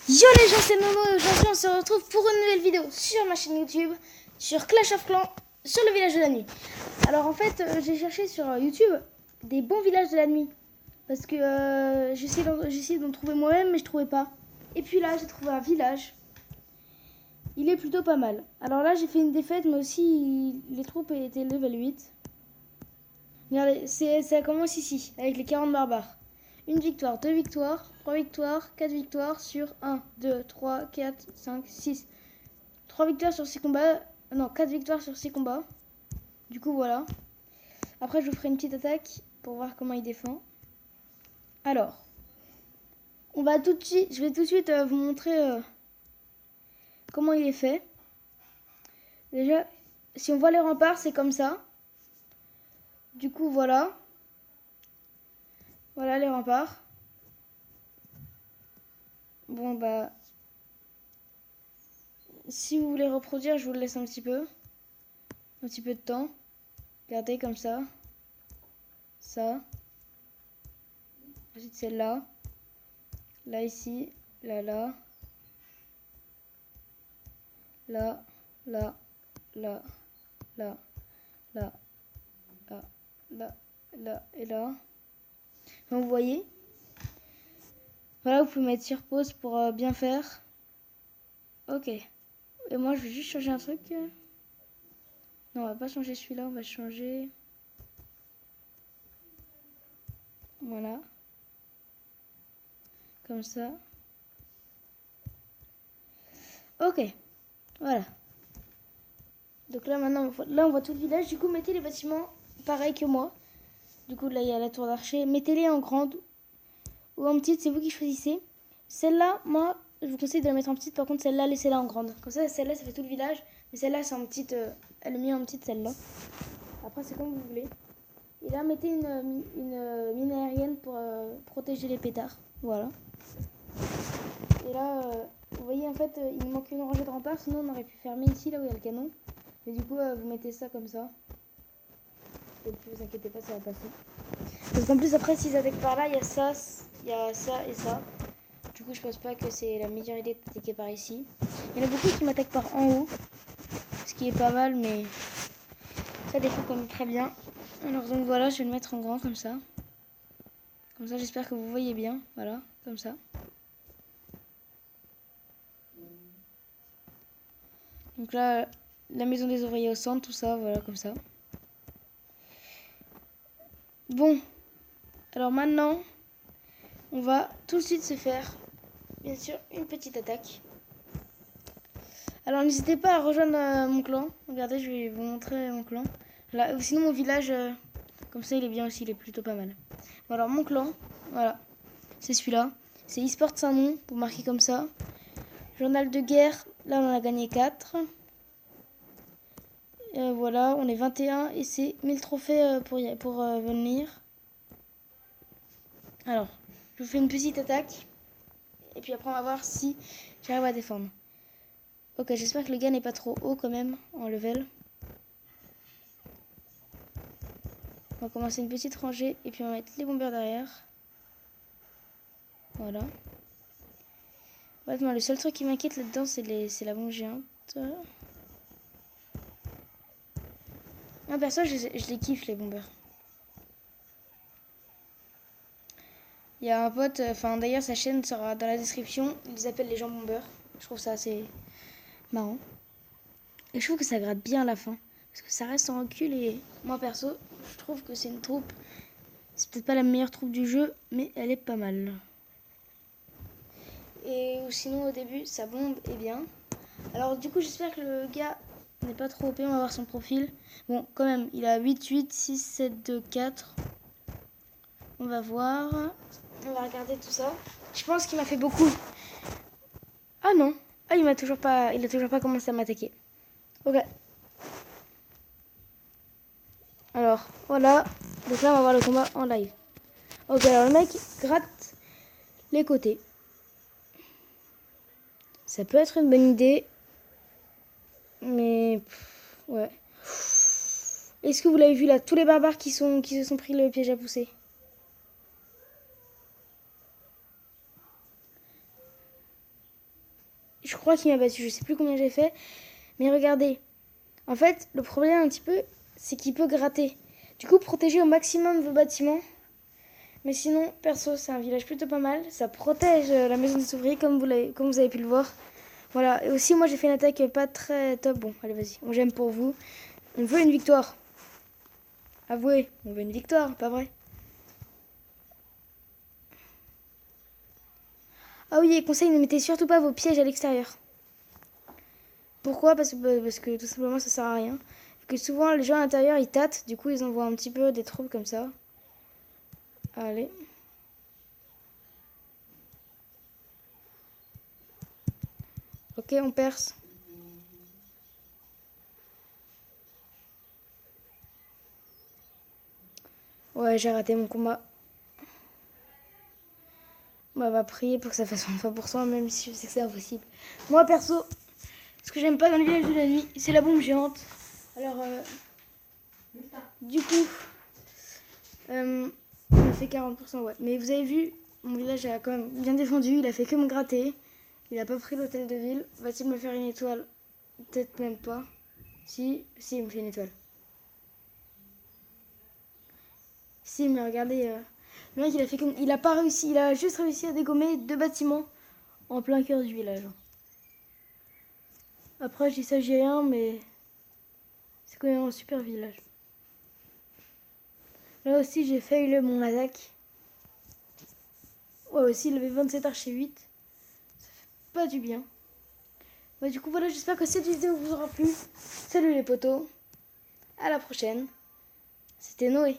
Yo les gens, c'est Momo et aujourd'hui on se retrouve pour une nouvelle vidéo sur ma chaîne YouTube, sur Clash of Clans, sur le village de la nuit. Alors en fait, j'ai cherché sur YouTube des bons villages de la nuit. Parce que j'essayais d'en trouver moi-même mais je trouvais pas. Et puis là, j'ai trouvé un village. Il est plutôt pas mal. Alors là, j'ai fait une défaite mais aussi les troupes étaient level 8. Regardez, ça commence ici, avec les 40 barbares. Une victoire, 2 victoires, 3 victoires, 4 victoires sur 1, 2, 3, 4, 5, 6. 3 victoires sur 6 combats. Non, 4 victoires sur 6 combats. Du coup, voilà. Après, je vous ferai une petite attaque pour voir comment il défend. Alors, je vais tout de suite vous montrer comment il est fait. Déjà, si on voit les remparts, c'est comme ça. Du coup, voilà. Voilà les remparts. Bon, bah... Si vous voulez reproduire, je vous le laisse un petit peu de temps. Regardez comme ça. Ça. Ensuite celle-là. Là ici. Là, là. Là, là, là, là, là, là, là, là et là. Donc, vous voyez. Voilà, vous pouvez mettre sur pause pour bien faire. Ok. Et moi, je vais juste changer un truc. Non, on va pas changer celui-là, on va changer... Voilà. Comme ça. Ok. Voilà. Donc là, maintenant, on voit tout le village. Du coup, mettez les bâtiments pareil que moi. Du coup, là, il y a la tour d'archer. Mettez-les en grande ou en petite, c'est vous qui choisissez. Celle-là, moi, je vous conseille de la mettre en petite. Par contre, celle-là, laissez-la en grande. Comme ça, celle-là, ça fait tout le village. Mais celle-là, c'est en petite. Elle est mieux en petite, celle-là. Après, c'est comme vous voulez. Et là, mettez une mine aérienne pour protéger les pétards. Voilà. Et là, vous voyez, en fait, il manque une rangée de remparts. Sinon, on aurait pu fermer ici, là où il y a le canon. Mais du coup, vous mettez ça comme ça. Et puis, vous inquiétez pas, ça va passer. Parce qu'en plus, après, s'ils attaquent par là, il y a ça et ça. Du coup, je pense pas que c'est la meilleure idée d'attaquer par ici. Il y en a beaucoup qui m'attaquent par en haut. Ce qui est pas mal, mais ça dépend quand même très bien. Alors, donc voilà, je vais le mettre en grand comme ça. Comme ça, j'espère que vous voyez bien. Voilà, comme ça. Donc là, la maison des ouvriers au centre, tout ça, voilà, comme ça. Bon, alors maintenant, on va tout de suite se faire, bien sûr, une petite attaque. Alors n'hésitez pas à rejoindre mon clan. Regardez, je vais vous montrer mon clan. Là, sinon mon village, comme ça, il est bien aussi, il est plutôt pas mal. Bon, alors mon clan, voilà, c'est celui-là. C'est eSport Saint-Nom, pour marquer comme ça. Journal de guerre, là on en a gagné 4. Voilà, on est 21 et c'est 1000 trophées pour venir. Alors, je vous fais une petite attaque. Et puis après, on va voir si j'arrive à défendre. Ok, j'espère que le gars n'est pas trop haut quand même en level. On va commencer une petite rangée et puis on va mettre les bombeurs derrière. Voilà. Honnêtement, le seul truc qui m'inquiète là-dedans, c'est la bombe géante. Moi, perso, je les kiffe, les bombeurs. Il y a un pote, d'ailleurs, sa chaîne sera dans la description. Il les appelle les gens bombeurs. Je trouve ça assez marrant. Et je trouve que ça gratte bien à la fin. Parce que ça reste en recul et moi, perso, je trouve que c'est une troupe. C'est peut-être pas la meilleure troupe du jeu, mais elle est pas mal. Et sinon, au début, sa bombe est bien. Alors, du coup, j'espère que le gars n'est pas trop OP. On va voir son profil. Bon, quand même, il a 8, 8, 6, 7, 2, 4. On va voir. On va regarder tout ça. Je pense qu'il m'a fait beaucoup. Ah non. Ah, il a toujours pas commencé à m'attaquer. Ok. Alors, voilà. Donc là, on va voir le combat en live. Ok, alors le mec gratte les côtés. Ça peut être une bonne idée. Mais... ouais. Est-ce que vous l'avez vu là? Tous les barbares qui se sont pris le piège à pousser. Je crois qu'il m'a battu. Je sais plus combien j'ai fait. Mais regardez. En fait, le problème un petit peu, c'est qu'il peut gratter. Du coup, protégez au maximum vos bâtiments. Mais sinon, perso, c'est un village plutôt pas mal. Ça protège la maison des ouvriers, comme vous avez pu le voir. Voilà. Et aussi, moi, j'ai fait une attaque pas très top. Bon, allez, vas-y. On j'aime pour vous. On veut une victoire. Avouez, on veut une victoire, pas vrai? Ah oui, et conseil, ne mettez surtout pas vos pièges à l'extérieur. Pourquoi? Parce que tout simplement, ça sert à rien. Que souvent, les gens à l'intérieur, ils tâtent. Du coup, ils envoient un petit peu des troupes comme ça. Allez. Ok, on perce. Ouais, j'ai raté mon combat. On va prier pour que ça fasse 100%, même si je sais que c'est impossible. Moi, perso, ce que j'aime pas dans le village de la nuit, c'est la bombe géante. Alors, du coup, on a fait 40%, ouais. Mais vous avez vu, mon village a quand même bien défendu. Il a fait que me gratter. Il a pas pris l'hôtel de ville. Va-t-il me faire une étoile? Peut-être même pas. Si, il me fait une étoile. Si, mais regardez, le mec, il a pas réussi. Il a juste réussi à dégommer 2 bâtiments en plein cœur du village. Après, je dis ça, j'ai rien, mais c'est quand même un super village. Là aussi, j'ai fail mon attaque. Ouais, aussi, il avait 27 archers 8. Ça fait pas du bien. Bah, du coup, voilà, j'espère que cette vidéo vous aura plu. Salut les potos. À la prochaine. C'était Noé.